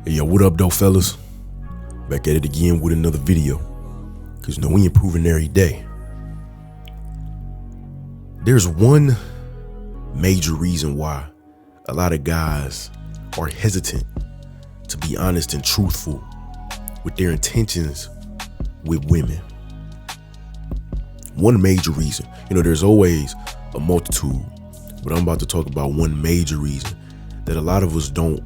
Hey, yo, what up, though, fellas? Back at it again with another video. Because, we improving every day. There's one major reason why a lot of guys are hesitant to be honest and truthful with their intentions with women. One major reason. There's always a multitude, but I'm about to talk about one major reason that a lot of us don't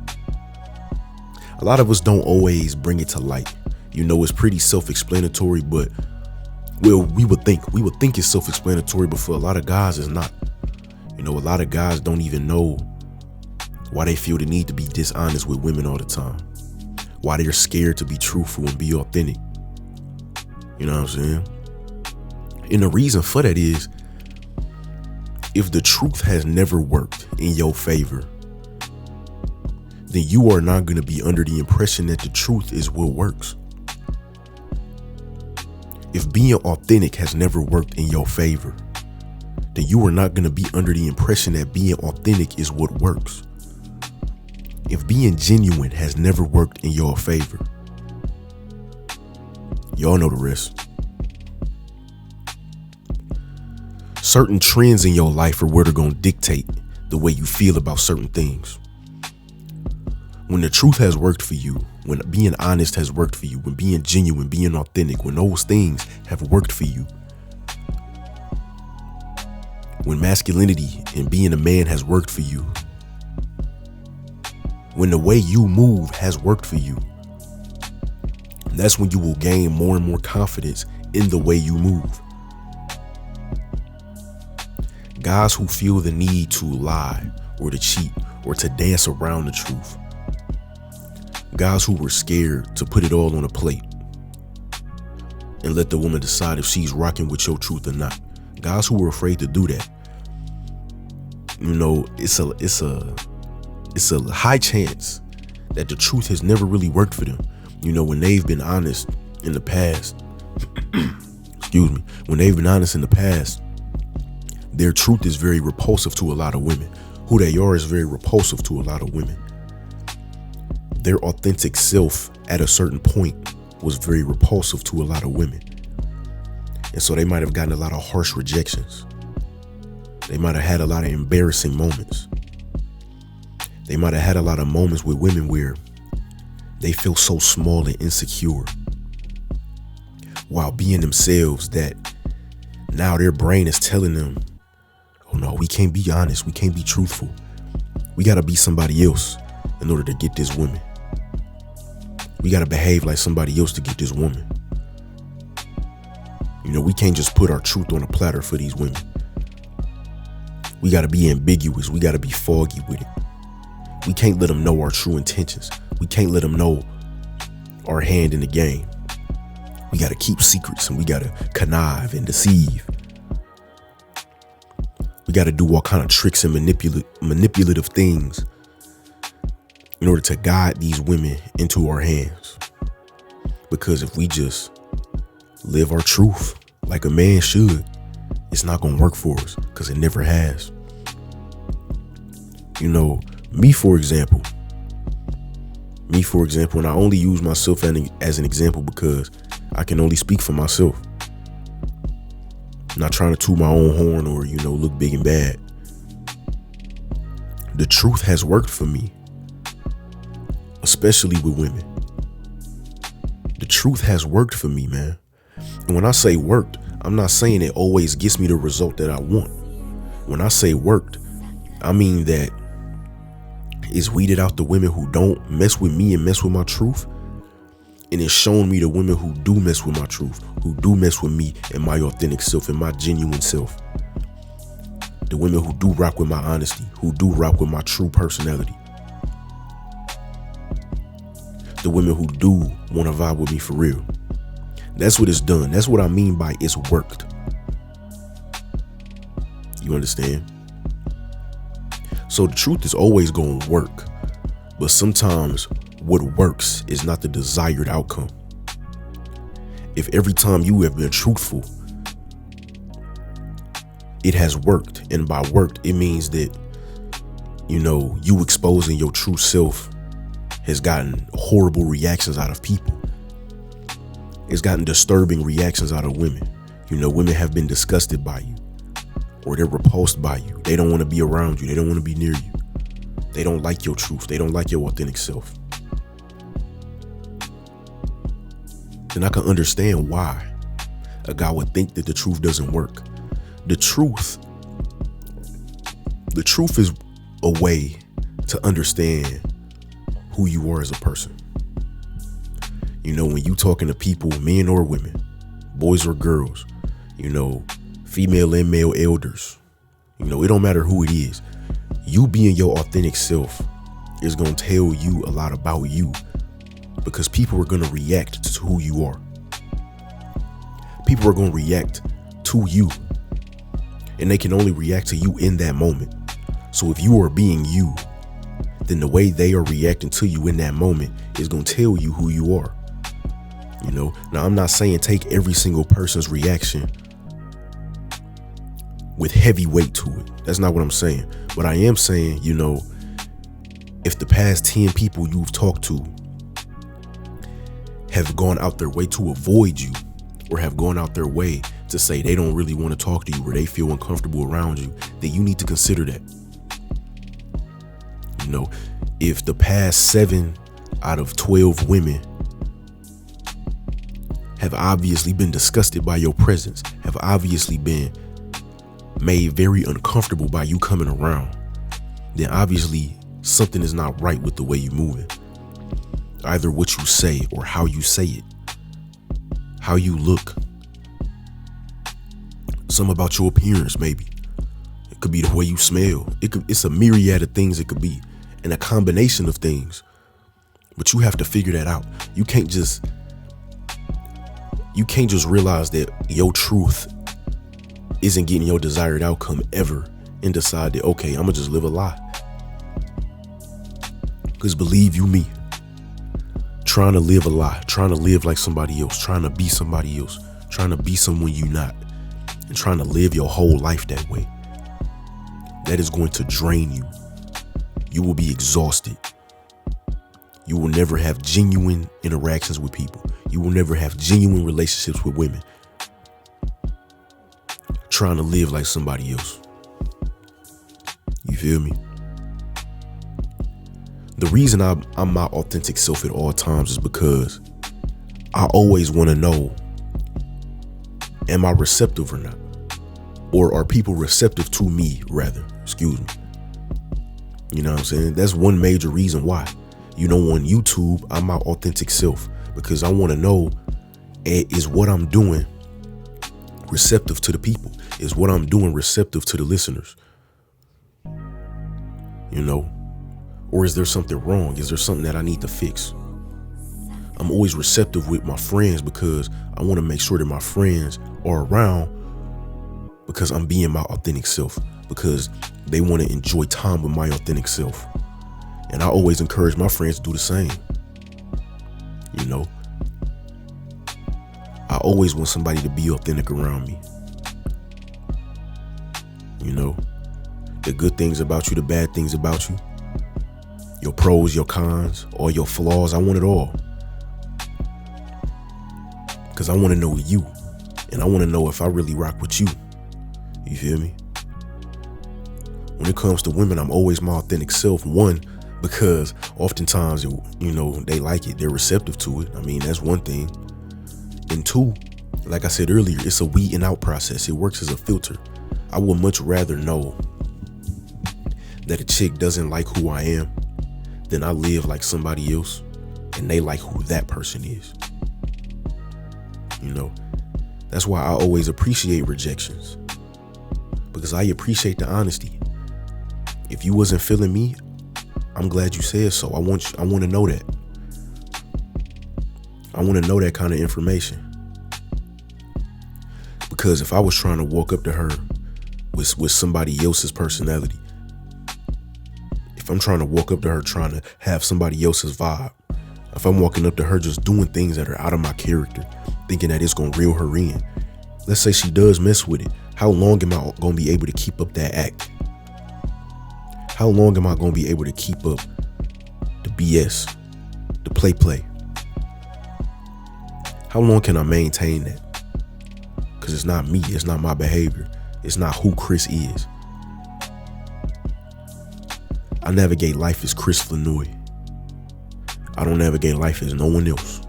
always bring it to light. It's pretty self-explanatory, but we would think it's self-explanatory, but for a lot of guys it's not. A lot of guys don't even know why they feel the need to be dishonest with women all the time, why they're scared to be truthful and be authentic. You know what I'm saying? And the reason for that is, if the truth has never worked in your favor, then you are not going to be under the impression that the truth is what works. If being authentic has never worked in your favor, then you are not going to be under the impression that being authentic is what works. If being genuine has never worked in your favor, y'all know the rest. Certain trends in your life are what are going to dictate the way you feel about certain things. When the truth has worked for you, when being honest has worked for you, when being genuine, being authentic, when those things have worked for you, when masculinity and being a man has worked for you, when the way you move has worked for you, that's when you will gain more and more confidence in the way you move. Guys who feel the need to lie or to cheat or to dance around the truth, guys who were scared to put it all on a plate and let the woman decide if she's rocking with your truth or not. Guys who were afraid to do that. It's a high chance that the truth has never really worked for them. When they've been honest in the past, when they've been honest in the past, their truth is very repulsive to a lot of women. Who they are is very repulsive to a lot of women. Their authentic self at a certain point was very repulsive to a lot of women. And so they might have gotten a lot of harsh rejections. They might have had a lot of embarrassing moments. They might have had a lot of moments with women where they feel so small and insecure while being themselves, that now their brain is telling them, oh no, we can't be honest. We can't be truthful. We got to be somebody else in order to get this woman. We got to behave like somebody else to get this woman. We can't just put our truth on a platter for these women. We got to be ambiguous. We got to be foggy with it. We can't let them know our true intentions. We can't let them know our hand in the game. We got to keep secrets, and we got to connive and deceive. We got to do all kind of tricks and manipulative things in order to guide these women into our hands. Because if we just live our truth like a man should, it's not going to work for us, because it never has. Me, for example, and I only use myself as an example because I can only speak for myself. I'm not trying to toot my own horn or, look big and bad. The truth has worked for me, especially with women. The truth has worked for me, man. And when I say worked, I'm not saying it always gets me the result that I want. When I say worked, I mean that it's weeded out the women who don't mess with me and mess with my truth, and it's shown me the women who do mess with my truth, who do mess with me and my authentic self and my genuine self. The women who do rock with my honesty, who do rock with my true personality. The women who do want to vibe with me for real. That's what it's done. That's what I mean by it's worked. You understand? So the truth is always going to work, but sometimes what works is not the desired outcome. If every time you have been truthful, it has worked, and by worked, it means that, you exposing your true self has gotten horrible reactions out of people. It's gotten disturbing reactions out of women. Women have been disgusted by you, or they're repulsed by you. They don't want to be around you. They don't want to be near you. They don't like your truth. They don't like your authentic self. Then I can understand why a guy would think that the truth doesn't work. The truth is a way to understand who you are as a person. When you talking to people, men or women, boys or girls, female and male elders, it don't matter who it is. You being your authentic self is going to tell you a lot about you, because people are going to react to who you are. People are going to react to you, and they can only react to you in that moment. So if you are being you, then the way they are reacting to you in that moment is going to tell you who you are. Now I'm not saying take every single person's reaction with heavy weight to it. That's not what I'm saying. But I am saying, if the past 10 people you've talked to have gone out their way to avoid you, or have gone out their way to say they don't really want to talk to you, or they feel uncomfortable around you, then you need to consider that. If the past 7 out of 12 women have obviously been disgusted by your presence, have obviously been made very uncomfortable by you coming around, then obviously something is not right with the way you're moving. Either what you say or how you say it, how you look, something about your appearance maybe. It could be the way you smell. It's a myriad of things it could be, and a combination of things. But you have to figure that out. You can't just realize that your truth isn't getting your desired outcome ever and decide that, okay, I'm gonna just live a lie. Because believe you me, trying to live a lie, trying to live like somebody else, trying to be somebody else, trying to be someone you're not, and trying to live your whole life that way, that is going to drain you. You will be exhausted. You will never have genuine interactions with people. You will never have genuine relationships with women. Trying to live like somebody else. You feel me? The reason I'm my authentic self at all times is because I always want to know, am I receptive or not? Or are people receptive to me rather? Excuse me. You know what I'm saying? That's one major reason why. On YouTube, I'm my authentic self, because I want to know, is what I'm doing receptive to the people? Is what I'm doing receptive to the listeners? Or is there something wrong? Is there something that I need to fix? I'm always receptive with my friends because I want to make sure that my friends are around, because I'm being my authentic self, because they want to enjoy time with my authentic self. And I always encourage my friends to do the same. I always want somebody to be authentic around me. The good things about you, the bad things about you, your pros, your cons, all your flaws. I want it all. Because I want to know you. And I want to know if I really rock with you. You feel me? When it comes to women, I'm always my authentic self. One, because oftentimes, they like it. They're receptive to it. I mean, that's one thing. And two, like I said earlier, it's a weeding out process. It works as a filter. I would much rather know that a chick doesn't like who I am than I live like somebody else and they like who that person is. That's why I always appreciate rejections, because I appreciate the honesty. If you wasn't feeling me, I'm glad you said so. I want to know that. I want to know that kind of information. Because if I was trying to walk up to her with somebody else's personality, if I'm trying to walk up to her trying to have somebody else's vibe, if I'm walking up to her just doing things that are out of my character, thinking that it's going to reel her in, let's say she does mess with it, how long am I going to be able to keep up that act? How long am I going to be able to keep up the BS? the play. How long can I maintain that? Because it's not me. It's not my behavior. It's not who Chris is. I navigate life as Chris Fluhnoy. I don't navigate life as no one else.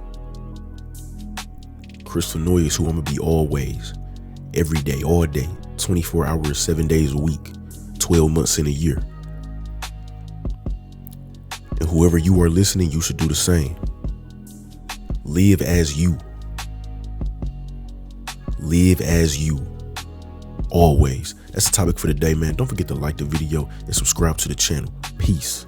Chris Fluhnoy is who I'm going to be always, every day, all day, 24 hours, 7 days a week, 12 months in a year. And whoever you are listening, you should do the same. Live as you. Live as you. Always. That's the topic for the day, man. Don't forget to like the video and subscribe to the channel. Peace.